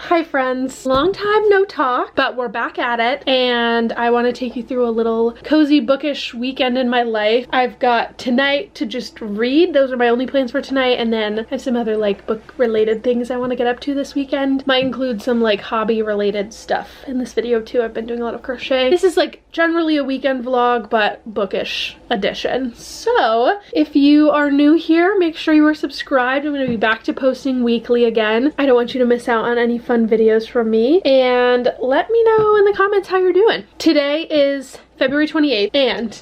Hi friends, long time no talk, but we're back at it and I want to take you through a little cozy bookish weekend in my life. I've got tonight to just read. Those are my only plans for tonight, and then I have some other like book related things I want to get up to this weekend. Might include some like hobby related stuff in this video too. I've been doing a lot of crochet. This is like generally a weekend vlog, but bookish edition. So if you are new here, make sure you are subscribed. I'm going to be back to posting weekly again. I don't want you to miss out on any fun videos from me, and let me know in the comments how you're doing. Today is February 28th and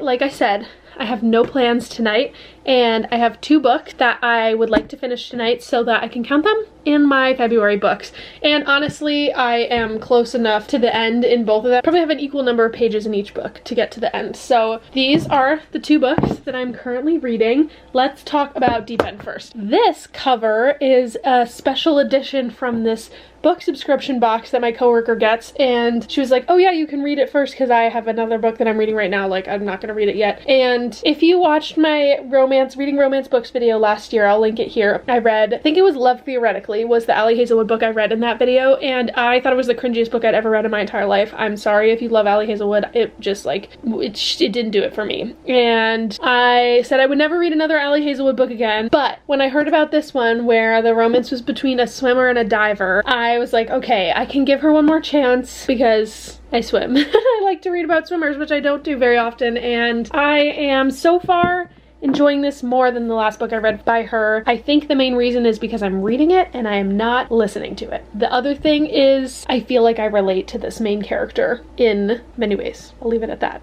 like I said, I have no plans tonight, and I have two books that I would like to finish tonight so that I can count them in my February books. And honestly, I am close enough to the end in both of them. Probably have an equal number of pages in each book to get to the end. So these are the two books that I'm currently reading. Let's talk about Deep End first. This cover is a special edition from this book subscription box that my coworker gets, and she was like, oh yeah, you can read it first because I have another book that I'm reading right now. Like, I'm not gonna read it yet. And if you watched my reading romance books video last year, I'll link it here. I read, I think it was Love Theoretically was the Ali Hazelwood book I read in that video, and I thought it was the cringiest book I'd ever read in my entire life. I'm sorry if you love Ali Hazelwood. It just like, it didn't do it for me. And I said I would never read another Ali Hazelwood book again, but when I heard about this one where the romance was between a swimmer and a diver, I was like, okay, I can give her one more chance because I swim. I like to read about swimmers, which I don't do very often, and I am so far enjoying this more than the last book I read by her. I think the main reason is because I'm reading it and I am not listening to it. The other thing is I feel like I relate to this main character in many ways. I'll leave it at that.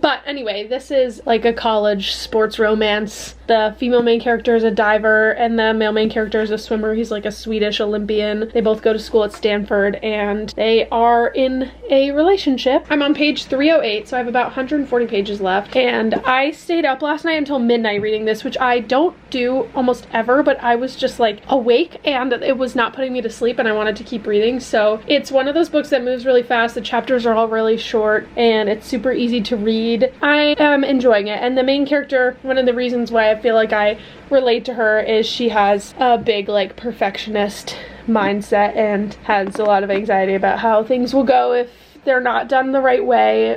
But anyway, this is like a college sports romance. The female main character is a diver and the male main character is a swimmer. He's like a Swedish Olympian. They both go to school at Stanford and they are in a relationship. I'm on page 308, so I have about 140 pages left, and I stayed up last night until midnight reading this, which I don't do almost ever, but I was just like awake and it was not putting me to sleep and I wanted to keep reading. So it's one of those books that moves really fast. The chapters are all really short and it's super easy to read. I am enjoying it, and the main character, one of the reasons why I feel like I relate to her is she has a big like perfectionist mindset and has a lot of anxiety about how things will go if they're not done the right way.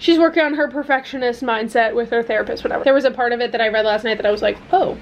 She's working on her perfectionist mindset with her therapist, whatever. There was a part of it that I read last night that I was like, oh,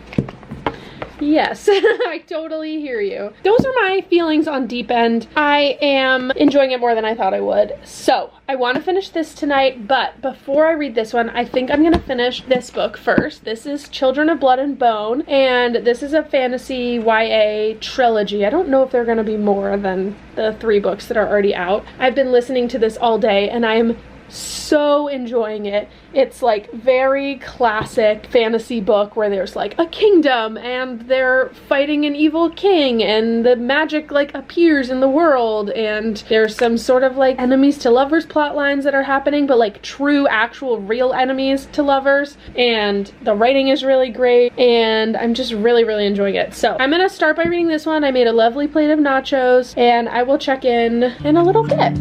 yes, I totally hear you. Those are my feelings on Deep End. I am enjoying it more than I thought I would. So I want to finish this tonight, but before I read this one, I think I'm gonna finish this book first. This is Children of Blood and Bone, and this is a fantasy YA trilogy. I don't know if there are gonna be more than the 3 books that are already out. I've been listening to this all day and I'm so enjoying it. It's like very classic fantasy book where there's like a kingdom and they're fighting an evil king and the magic like appears in the world, and there's some sort of like enemies to lovers plot lines that are happening, but like true actual real enemies to lovers, and the writing is really great and I'm just really enjoying it. So I'm gonna start by reading this one. I made a lovely plate of nachos and I will check in a little bit.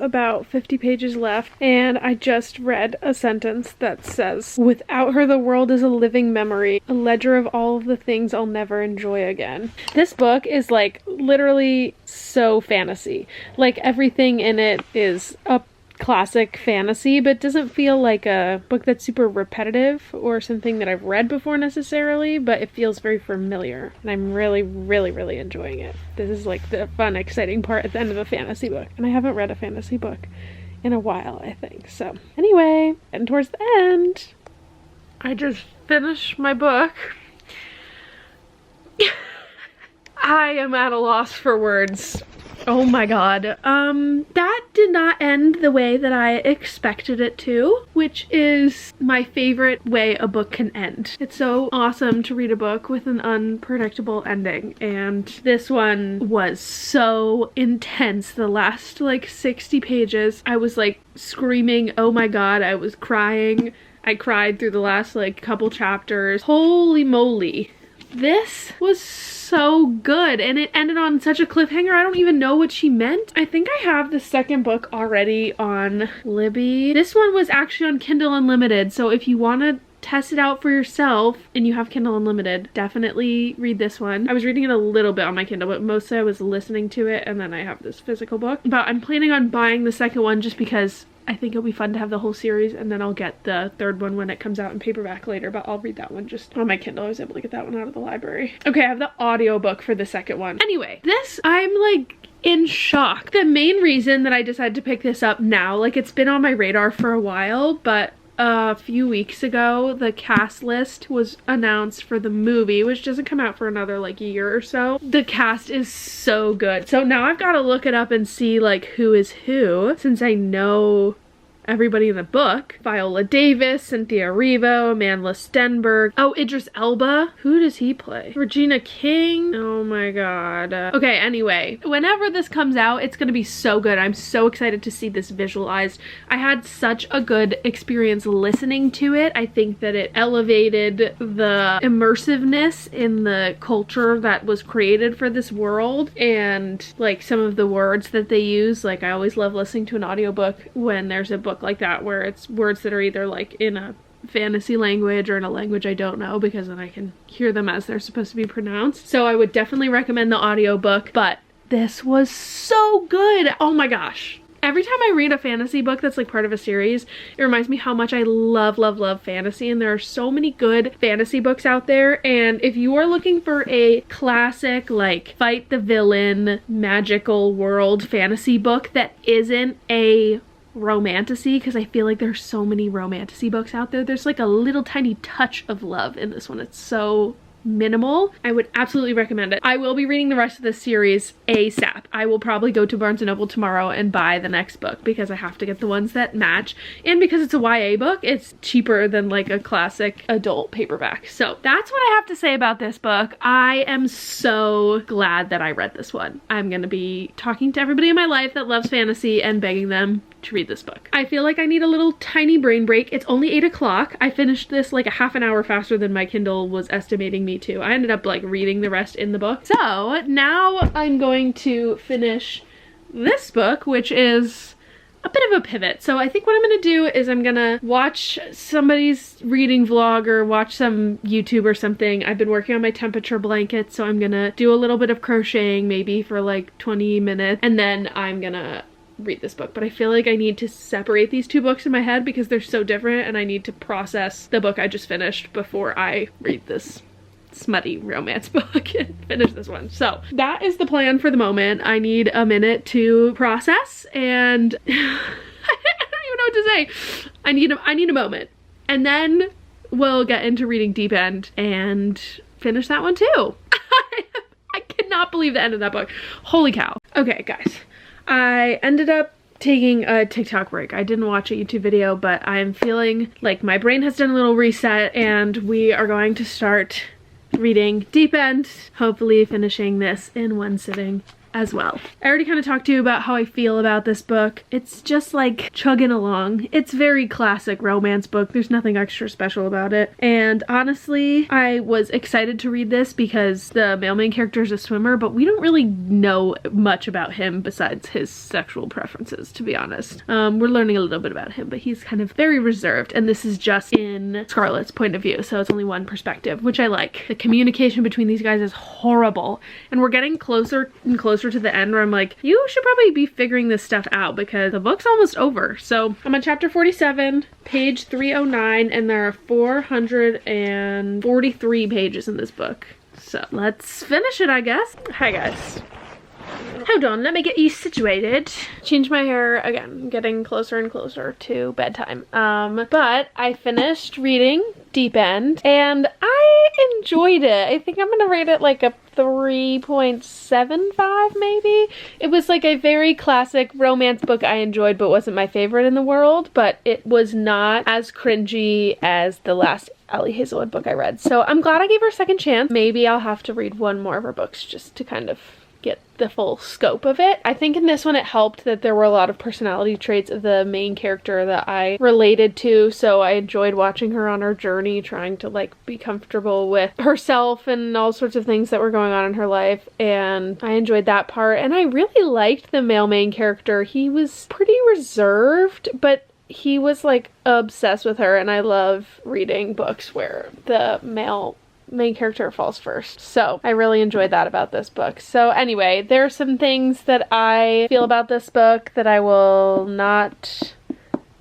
About 50 pages left, and I just read a sentence that says, without her the world is a living memory, a ledger of all of the things I'll never enjoy again. This book is like literally so fantasy. Like everything in it is a classic fantasy, but doesn't feel like a book that's super repetitive or something that I've read before necessarily, but it feels very familiar and I'm really enjoying it. This is like the fun, exciting part at the end of a fantasy book, and I haven't read a fantasy book in a while, I think. So anyway, and towards the end, I just finished my book. I am at a loss for words. Oh my god. That did not end the way that I expected it to, which is my favorite way a book can end. It's so awesome to read a book with an unpredictable ending, and this one was so intense. The last like 60 pages, I was like screaming, oh my god, I was crying. I cried through the last like couple chapters. Holy moly. This was so good, and it ended on such a cliffhanger. I don't even know what she meant. I think I have the second book already on Libby. This one was actually on Kindle Unlimited, so if you want to test it out for yourself and you have Kindle Unlimited, definitely read this one. I was reading it a little bit on my Kindle, but mostly I was listening to it, and then I have this physical book. But I'm planning on buying the second one just because I think it'll be fun to have the whole series, and then I'll get the third one when it comes out in paperback later, but I'll read that one just on my Kindle. I was able to get that one out of the library. Okay, I have the audiobook for the second one. Anyway, this, I'm like in shock. The main reason that I decided to pick this up now, like it's been on my radar for a while, but a few weeks ago the cast list was announced for the movie, which doesn't come out for another like year or so. The cast is so good, so now I've got to look it up and see like who is who, since I know everybody in the book. Viola Davis, Cynthia Erivo, Amandla Stenberg. Oh, Idris Elba. Who does he play? Regina King. Oh my god. Okay, anyway. Whenever this comes out, it's gonna be so good. I'm so excited to see this visualized. I had such a good experience listening to it. I think that it elevated the immersiveness in the culture that was created for this world, and like some of the words that they use. Like I always love listening to an audiobook when there's a book like that where it's words that are either like in a fantasy language or in a language I don't know, because then I can hear them as they're supposed to be pronounced. So I would definitely recommend the audiobook, but this was so good. Oh my gosh. Every time I read a fantasy book that's like part of a series, it reminds me how much I love fantasy, and there are so many good fantasy books out there. And if you are looking for a classic like fight the villain magical world fantasy book that isn't a romantasy, because I feel like there's so many romantasy books out there, there's like a little tiny touch of love in this one. It's so minimal. I would absolutely recommend it. I will be reading the rest of this series ASAP. I will probably go to Barnes & Noble tomorrow and buy the next book because I have to get the ones that match, and because it's a YA book, it's cheaper than like a classic adult paperback. So that's what I have to say about this book. I am so glad that I read this one. I'm gonna be talking to everybody in my life that loves fantasy and begging them to read this book. I feel like I need a little tiny brain break. It's only 8 o'clock. I finished this like a half an hour faster than my Kindle was estimating me to. I ended up like reading the rest in the book. So now I'm going to finish this book, which is a bit of a pivot. So I think what I'm gonna do is I'm gonna watch somebody's reading vlog or watch some YouTube or something. I've been working on my temperature blanket, so I'm gonna do a little bit of crocheting maybe for like 20 minutes, and then I'm gonna read this book. But I feel like I need to separate these two books in my head because they're so different, and I need to process the book I just finished before I read this smutty romance book and finish this one. So that is the plan for the moment. I need a minute to process, and I don't even know what to say. I need a moment, and then we'll get into reading Deep End and finish that one too. I cannot believe the end of that book. Holy cow. Okay guys, I ended up taking a TikTok break. I didn't watch a YouTube video, but I'm feeling like my brain has done a little reset, and we are going to start reading Deep End, hopefully finishing this in one sitting as well. I already kind of talked to you about how I feel about this book. It's just like chugging along. It's very classic romance book. There's nothing extra special about it. And honestly, I was excited to read this because the male main character is a swimmer, but we don't really know much about him besides his sexual preferences, to be honest. We're learning a little bit about him, but he's kind of very reserved, and this is just in Scarlett's point of view, so it's only one perspective, which I like. The communication between these guys is horrible, and we're getting closer and closer to the end where I'm like, you should probably be figuring this stuff out because the book's almost over. So I'm on chapter 47, page 309, and there are 443 pages in this book. So let's finish it, I guess. Hi guys. Hold on, let me get you situated. Change my hair again, getting closer and closer to bedtime. But I finished reading Deep End and I enjoyed it. I think I'm gonna rate it like a 3.75 maybe. It was like a very classic romance book I enjoyed, but wasn't my favorite in the world, but it was not as cringy as the last Ali Hazelwood book I read. So I'm glad I gave her a second chance. Maybe I'll have to read one more of her books just to kind of get the full scope of it. I think in this one it helped that there were a lot of personality traits of the main character that I related to, so I enjoyed watching her on her journey, trying to like be comfortable with herself and all sorts of things that were going on in her life, and I enjoyed that part. And I really liked the male main character. He was pretty reserved, but he was like obsessed with her, and I love reading books where the male main character falls first. So I really enjoyed that about this book. So anyway, there are some things that I feel about this book that I will not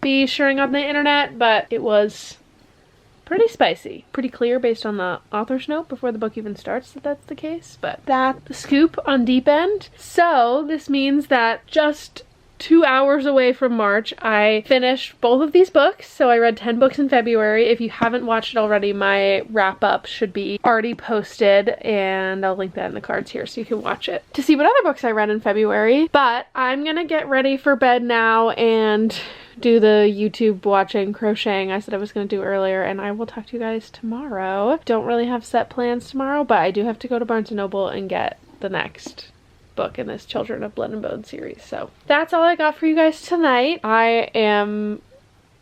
be sharing on the internet, but it was pretty spicy. Pretty clear based on the author's note before the book even starts that that's the case, but that's the scoop on Deep End. So this means that just 2 hours away from March, I finished both of these books. So I read 10 books in February. If you haven't watched it already, my wrap up should be already posted, and I'll link that in the cards here so you can watch it to see what other books I read in February. But I'm gonna get ready for bed now and do the YouTube watching crocheting I said I was going to do earlier, and I will talk to you guys tomorrow. Don't really have set plans tomorrow, but I do have to go to Barnes & Noble and get the next book in this Children of Blood and Bone series. So that's all I got for you guys tonight. I am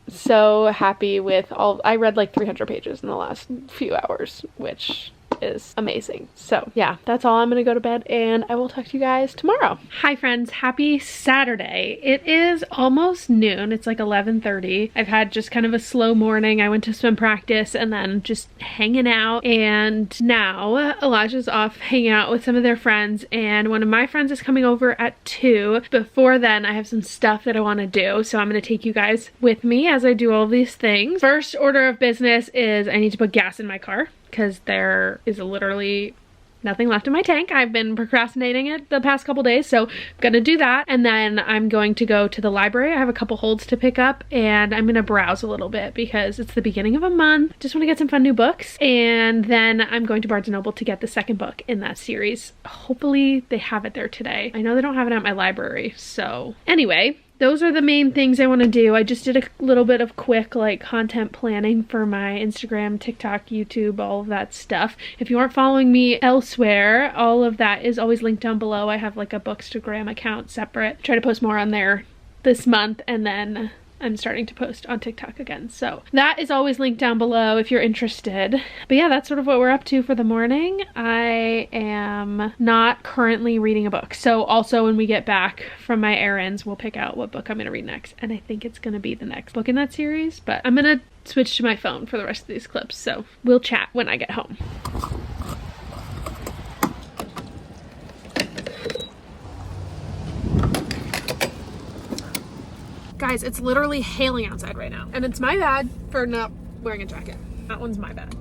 so happy with all. I read like 300 pages in the last few hours, which is amazing. So yeah, that's all. I'm gonna go to bed and I will talk to you guys tomorrow. Hi friends, happy Saturday. It is almost noon. It's like 11:30. I've had just kind of a slow morning. I went to swim practice and then just hanging out, and now Elijah's off hanging out with some of their friends, and one of my friends is coming over at 2. Before then I have some stuff that I want to do, so I'm going to take you guys with me as I do all these things. First order of business is I need to put gas in my car, because there is literally nothing left in my tank. I've been procrastinating it the past couple days, so I'm gonna do that. And then I'm going to go to the library. I have a couple holds to pick up, and I'm gonna browse a little bit because it's the beginning of a month. Just want to get some fun new books. And then I'm going to Barnes & Noble to get the second book in that series. Hopefully they have it there today. I know they don't have it at my library. So anyway, those are the main things I want to do. I just did a little bit of quick like content planning for my Instagram, TikTok, YouTube, all of that stuff. If you aren't following me elsewhere, all of that is always linked down below. I have like a Bookstagram account separate. Try to post more on there this month, and then I'm starting to post on TikTok again. So that is always linked down below if you're interested. But yeah, that's sort of what we're up to for the morning. I am not currently reading a book. So also when we get back from my errands, we'll pick out what book I'm going to read next. And I think it's going to be the next book in that series, but I'm going to switch to my phone for the rest of these clips. So we'll chat when I get home. Guys, it's literally hailing outside right now, and it's my bad for not wearing a jacket. That one's my bad.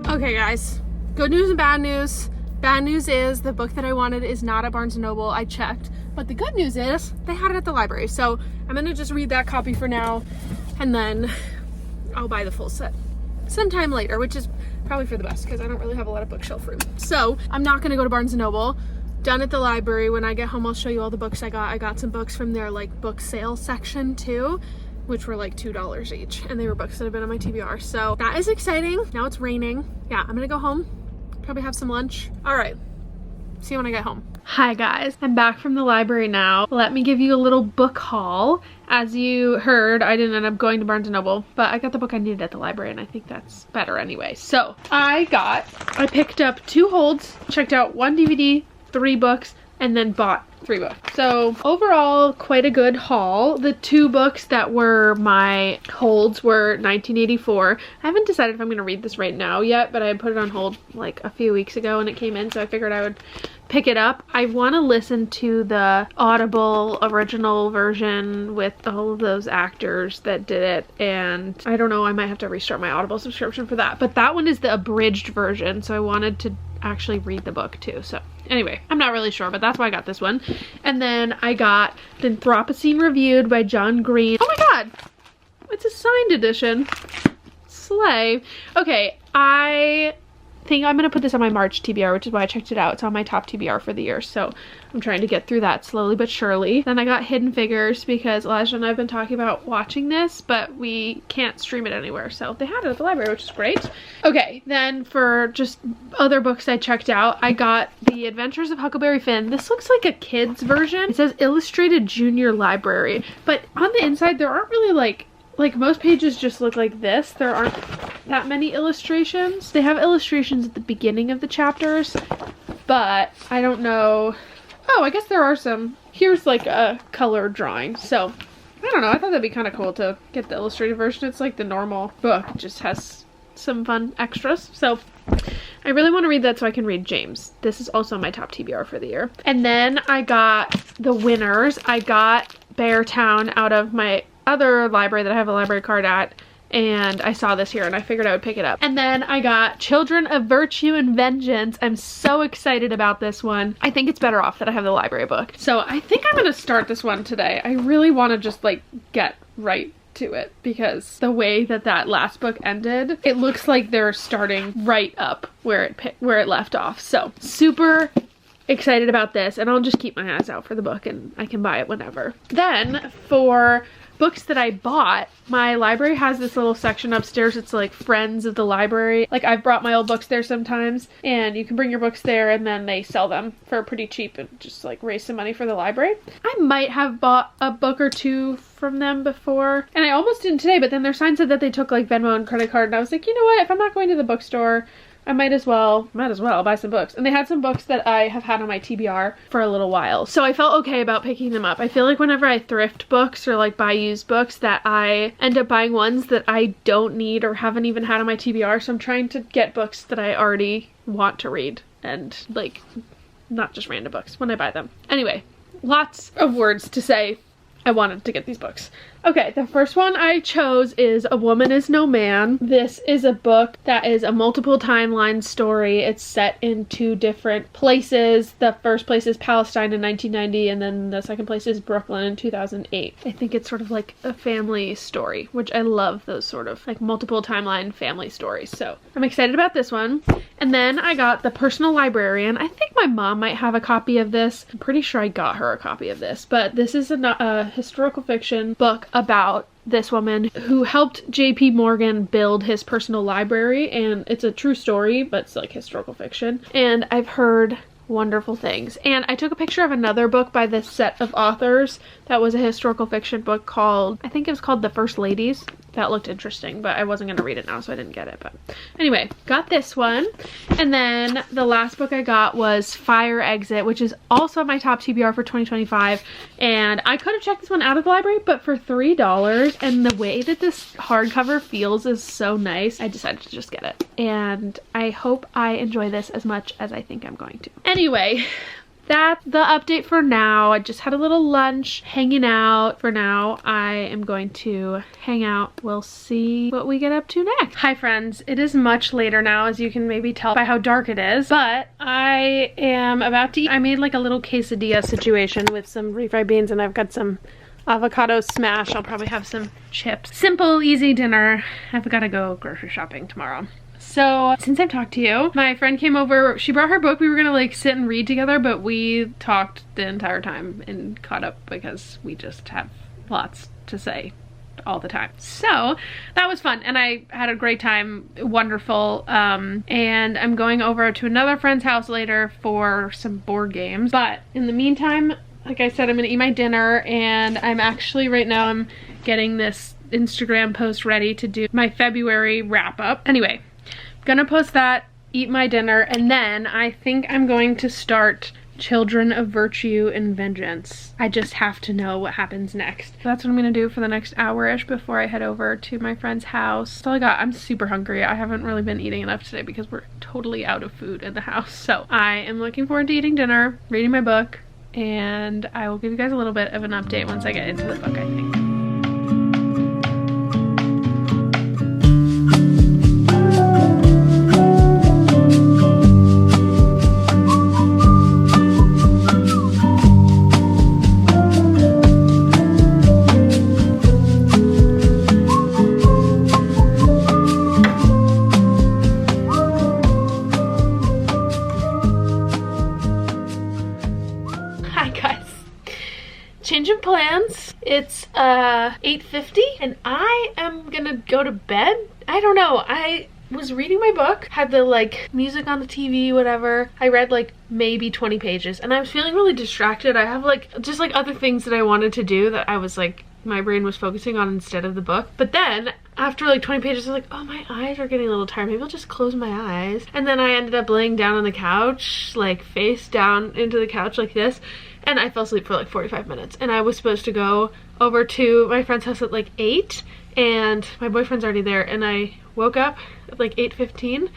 Okay guys, good news and bad news. Bad news is the book that I wanted is not at Barnes & Noble. I checked, but the good news is they had it at the library. So I'm gonna just read that copy for now, and then I'll buy the full set sometime later, which is probably for the best because I don't really have a lot of bookshelf room. So I'm not gonna go to Barnes & Noble. Done at the library. When I get home, I'll show you all the books I got. I got some books from their like book sale section too, which were like $2 each, and they were books that have been on my TBR. So that is exciting. Now it's raining. Yeah, I'm gonna go home, probably have some lunch. All right, see you when I get home. Hi guys, I'm back from the library now. Let me give you a little book haul. As you heard, I didn't end up going to Barnes & Noble, but I got the book I needed at the library, and I think that's better anyway. So I picked up 2 holds, checked out 1 DVD, 3 books, and then bought 3 books. So overall, quite a good haul. The 2 books that were my holds were 1984. I haven't decided if I'm going to read this right now yet, but I put it on hold like a few weeks ago and it came in, so I figured I would pick it up. I want to listen to the Audible original version with all of those actors that did it, and I don't know, I might have to restart my Audible subscription for that, but that one is the abridged version, so I wanted to actually read the book too. So anyway, I'm not really sure, but that's why I got this one. And then I got the Anthropocene Reviewed by John Green. Oh my god, it's a signed edition. Slay. Okay, I think I'm going to put this on my March TBR, which is why I checked it out. It's on my top TBR for the year, so I'm trying to get through that slowly but surely. Then I got Hidden Figures because Elijah and I have been talking about watching this, but we can't stream it anywhere, so they had it at the library, which is great. Okay, then for just other books I checked out, I got The Adventures of Huckleberry Finn. This looks like a kid's version. It says Illustrated Junior Library, but on the inside there aren't really like most pages just look like this. There aren't that many illustrations. They have illustrations at the beginning of the chapters, but I don't know. Oh, I guess there are some. Here's like a color drawing. So I don't know. I thought that'd be kind of cool to get the illustrated version. It's like the normal book. It just has some fun extras. So I really want to read that so I can read James. This is also my top TBR for the year. And then I got the winners. I got Beartown out of my other library that I have a library card at, and I saw this here and I figured I would pick it up. And then I got Children of Virtue and Vengeance. I'm so excited about this one. I think it's better off that I have the library book. So I think I'm gonna start this one today. I really want to just like get right to it because the way that that last book ended, it looks like they're starting right up where it left off. So super excited about this, and I'll just keep my eyes out for the book and I can buy it whenever. Then for books that I bought, my library has this little section upstairs. It's like friends of the library. Like I've brought my old books there sometimes, and you can bring your books there and then they sell them for pretty cheap and just like raise some money for the library. I might have bought a book or two from them before, and I almost didn't today, but then their sign said that they took like Venmo and credit card, and I was like, you know what, if I'm not going to the bookstore, I might as well buy some books. And they had some books that I have had on my TBR for a little while, so I felt okay about picking them up. I feel like whenever I thrift books or like buy used books that I end up buying ones that I don't need or haven't even had on my TBR, so I'm trying to get books that I already want to read and like not just random books when I buy them. Anyway, lots of words to say. I wanted to get these books. Okay, the first one I chose is A Woman Is No Man. This is a book that is a multiple timeline story. It's set in 2 different places. The first place is Palestine in 1990, and then the second place is Brooklyn in 2008. I think it's sort of like a family story, which I love those sort of like multiple timeline family stories. So I'm excited about this one. And then I got The Personal Librarian. I think my mom might have a copy of this. I'm pretty sure I got her a copy of this, but this is a historical fiction book about this woman who helped JP Morgan build his personal library, and it's a true story, but it's like historical fiction, and I've heard wonderful things. And I took a picture of another book by this set of authors that was a historical fiction book called, I think it was called The First Ladies. That looked interesting, but I wasn't going to read it now, so I didn't get it. But anyway, got this one. And then the last book I got was Fire Exit, which is also my top TBR for 2025. And I could have checked this one out of the library, but for $3, and the way that this hardcover feels is so nice, I decided to just get it. And I hope I enjoy this as much as I think I'm going to. Anyway, that's the update for now. I just had a little lunch, hanging out. For now, I am going to hang out. We'll see what we get up to next. Hi friends, it is much later now, as you can maybe tell by how dark it is, but I am about to eat. I made like a little quesadilla situation with some refried beans, and I've got some avocado smash. I'll probably have some chips. Simple, easy dinner. I've got to go grocery shopping tomorrow. So since I've talked to you, my friend came over. She brought her book. We were gonna like sit and read together, but we talked the entire time and caught up because we just have lots to say all the time. So that was fun, and I had a great time. Wonderful. And I'm going over to another friend's house later for some board games. But in the meantime, like I said, I'm gonna eat my dinner, and I'm actually right now I'm getting this Instagram post ready to do my February wrap up. Anyway, gonna post that, eat my dinner, and then I think I'm going to start Children of Virtue and Vengeance. I just have to know what happens next. That's what I'm gonna do for the next hour-ish before I head over to my friend's house. That's all I got. I'm super hungry. I haven't really been eating enough today because we're totally out of food in the house. So I am looking forward to eating dinner, reading my book, and I will give you guys a little bit of an update once I get into the book, I think. plans. It's 8:50 and I am gonna go to bed. I don't know. I was reading my book, had the like music on the TV, whatever. I read like maybe 20 pages and I was feeling really distracted. I have like just like other things that I wanted to do that I was like, my brain was focusing on instead of the book. But then after like 20 pages, I was like, oh, my eyes are getting a little tired. Maybe I'll just close my eyes. And then I ended up laying down on the couch, like face down into the couch like this. And I fell asleep for like 45 minutes. And I was supposed to go over to my friend's house at like 8. And my boyfriend's already there. And I woke up at like 8:15.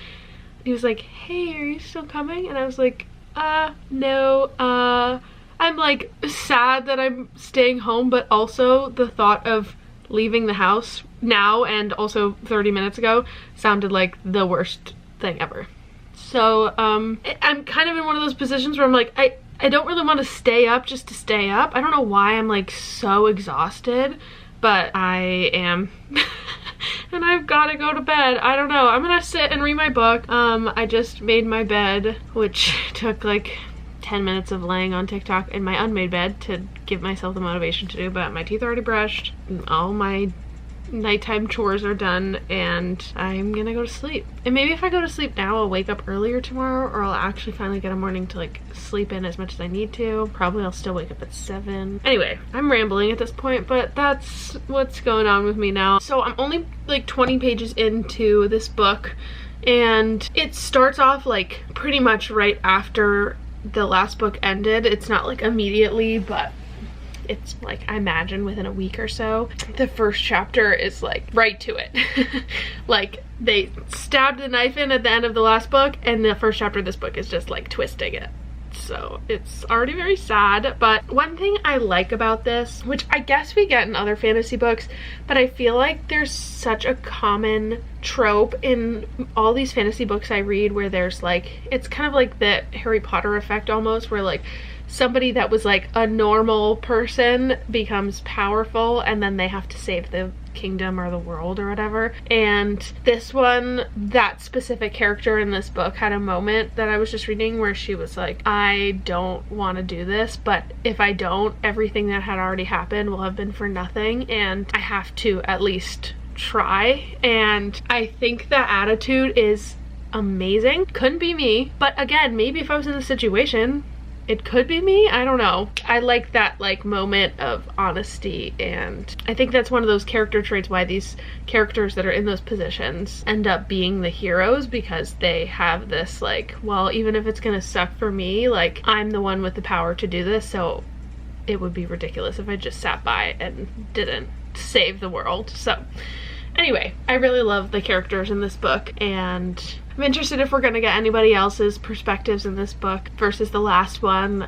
He was like, hey, are you still coming? And I was like, no, I'm like sad that I'm staying home, but also the thought of leaving the house now and also 30 minutes ago sounded like the worst thing ever. So I'm kind of in one of those positions where I'm like, I don't really want to stay up just to stay up. I don't know why I'm like so exhausted, but I am. And I've got to go to bed. I don't know. I'm gonna sit and read my book. I just made my bed, which took like 10 minutes of laying on TikTok in my unmade bed to give myself the motivation to do, but my teeth are already brushed, all my nighttime chores are done, and I'm gonna go to sleep. And maybe if I go to sleep now, I'll wake up earlier tomorrow, or I'll actually finally get a morning to like sleep in as much as I need to. Probably I'll still wake up at 7. Anyway, I'm rambling at this point, but that's what's going on with me now. So I'm only like 20 pages into this book, and it starts off like pretty much right after the last book ended. It's not like immediately, but it's like, I imagine within a week or so. The first chapter is like right to it. Like they stabbed the knife in at the end of the last book, and the first chapter of this book is just like twisting it. So it's already very sad. But one thing I like about this, which I guess we get in other fantasy books, but I feel like there's such a common trope in all these fantasy books I read where there's like, it's kind of like the Harry Potter effect almost, where like somebody that was like a normal person becomes powerful and then they have to save the kingdom or the world or whatever. And this one, that specific character in this book had a moment that I was just reading where she was like, I don't want to do this, but if I don't, everything that had already happened will have been for nothing, and I have to at least try. And I think that attitude is amazing. Couldn't be me, but again, maybe if I was in the situation, it could be me. I don't know. I like that like moment of honesty, and I think that's one of those character traits why these characters that are in those positions end up being the heroes, because they have this like, well, even if it's gonna suck for me, like I'm the one with the power to do this, so it would be ridiculous if I just sat by and didn't save the world. So anyway, I really love the characters in this book, and I'm interested if we're gonna get anybody else's perspectives in this book versus the last one,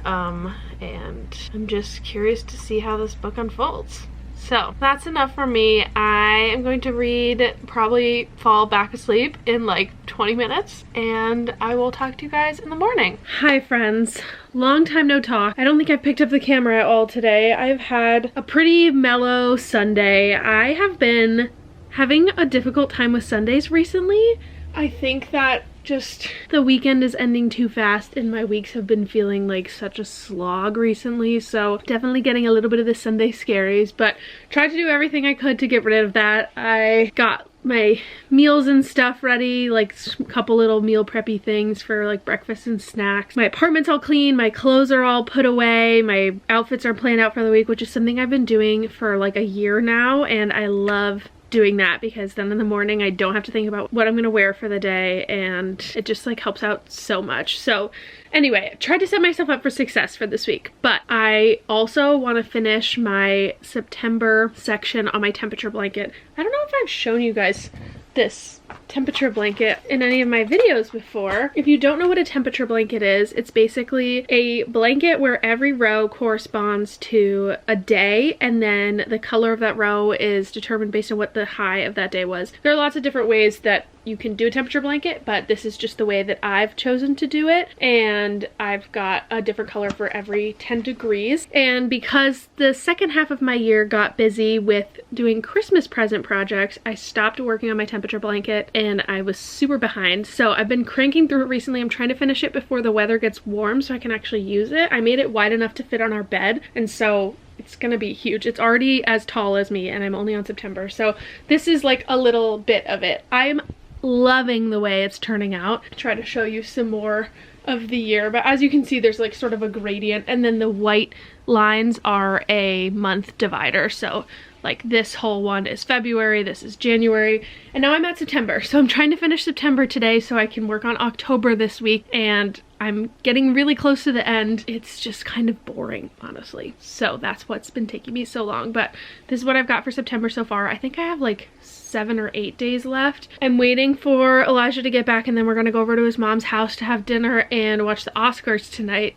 and I'm just curious to see how this book unfolds. So that's enough for me. I am going to read, probably fall back asleep in like 20 minutes, and I will talk to you guys in the morning. Hi friends, long time no talk. I don't think I've picked up the camera at all today. I've had a pretty mellow Sunday. I have been having a difficult time with Sundays recently. I think that just the weekend is ending too fast and my weeks have been feeling like such a slog recently, so definitely getting a little bit of the Sunday scaries, but tried to do everything I could to get rid of that. I got my meals and stuff ready, like a couple little meal preppy things for like breakfast and snacks. My apartment's all clean, my clothes are all put away, my outfits are planned out for the week, which is something I've been doing for like a year now, and I love doing that because then in the morning I don't have to think about what I'm gonna wear for the day, and it just like helps out so much. So anyway, I tried to set myself up for success for this week, but I also want to finish my September section on my temperature blanket. I don't know if I've shown you guys this temperature blanket in any of my videos before. If you don't know what a temperature blanket is, it's basically a blanket where every row corresponds to a day, and then the color of that row is determined based on what the high of that day was. There are lots of different ways that you can do a temperature blanket, but this is just the way that I've chosen to do it. And I've got a different color for every 10 degrees. And because the second half of my year got busy with doing Christmas present projects, I stopped working on my temperature blanket and I was super behind. So I've been cranking through it recently. I'm trying to finish it before the weather gets warm so I can actually use it. I made it wide enough to fit on our bed, and so it's gonna be huge. It's already as tall as me and I'm only on September, so this is like a little bit of it. I'm loving the way it's turning out. I'll try to show you some more of the year, but as you can see, there's like sort of a gradient, and then the white lines are a month divider. So like this whole one is February, this is January, and now I'm at September. So I'm trying to finish September today so I can work on October this week, and I'm getting really close to the end. It's just kind of boring, honestly. So that's what's been taking me so long, but this is what I've got for September so far. I think I have like 7 or 8 days left. I'm waiting for Elijah to get back, and then we're gonna go over to his mom's house to have dinner and watch the Oscars tonight.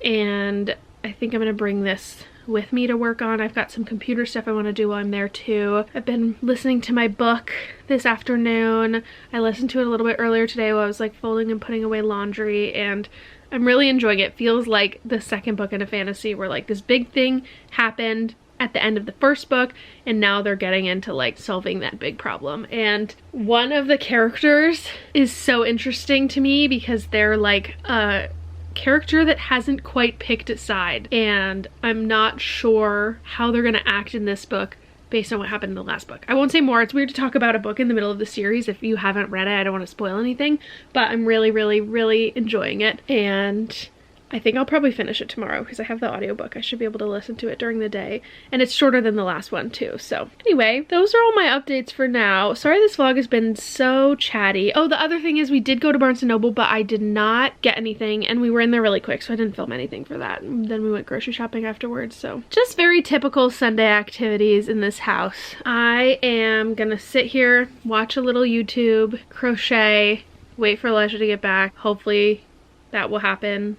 And I think I'm gonna bring this with me to work on. I've got some computer stuff I want to do while I'm there too. I've been listening to my book this afternoon. I listened to it a little bit earlier today while I was like folding and putting away laundry, and I'm really enjoying it. It feels like the second book in a fantasy where like this big thing happened at the end of the first book, and now they're getting into like solving that big problem. And one of the characters is so interesting to me because they're like a character that hasn't quite picked a side, and I'm not sure how they're gonna act in this book based on what happened in the last book. I won't say more. It's weird to talk about a book in the middle of the series. If you haven't read it, I don't want to spoil anything, but I'm really enjoying it, and I think I'll probably finish it tomorrow because I have the audiobook. I should be able to listen to it during the day, and it's shorter than the last one too. So anyway, those are all my updates for now. Sorry this vlog has been so chatty. Oh, the other thing is we did go to Barnes & Noble, but I did not get anything, and we were in there really quick, so I didn't film anything for that. And then we went grocery shopping afterwards, so just very typical Sunday activities in this house. I am gonna sit here, watch a little YouTube, crochet, wait for Elijah to get back. Hopefully that will happen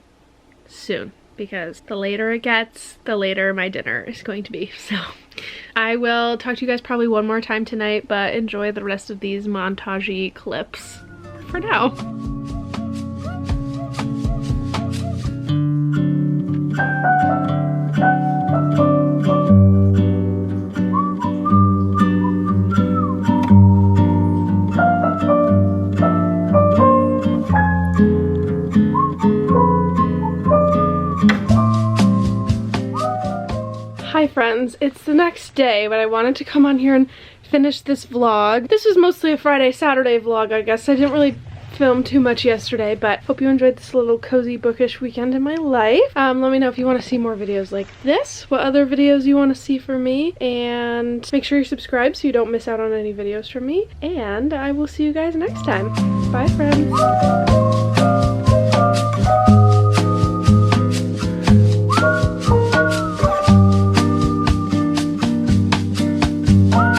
soon, because the later it gets, the later my dinner is going to be. So I will talk to you guys probably one more time tonight, but enjoy the rest of these montage-y clips for now. Hi friends, it's the next day, but I wanted to come on here and finish this vlog. This was mostly a Friday, Saturday vlog, I guess. I didn't really film too much yesterday, but hope you enjoyed this little cozy bookish weekend in my life. Let me know if you want to see more videos like this, what other videos you want to see from me, and make sure you're subscribed so you don't miss out on any videos from me, and I will see you guys next time. Bye friends!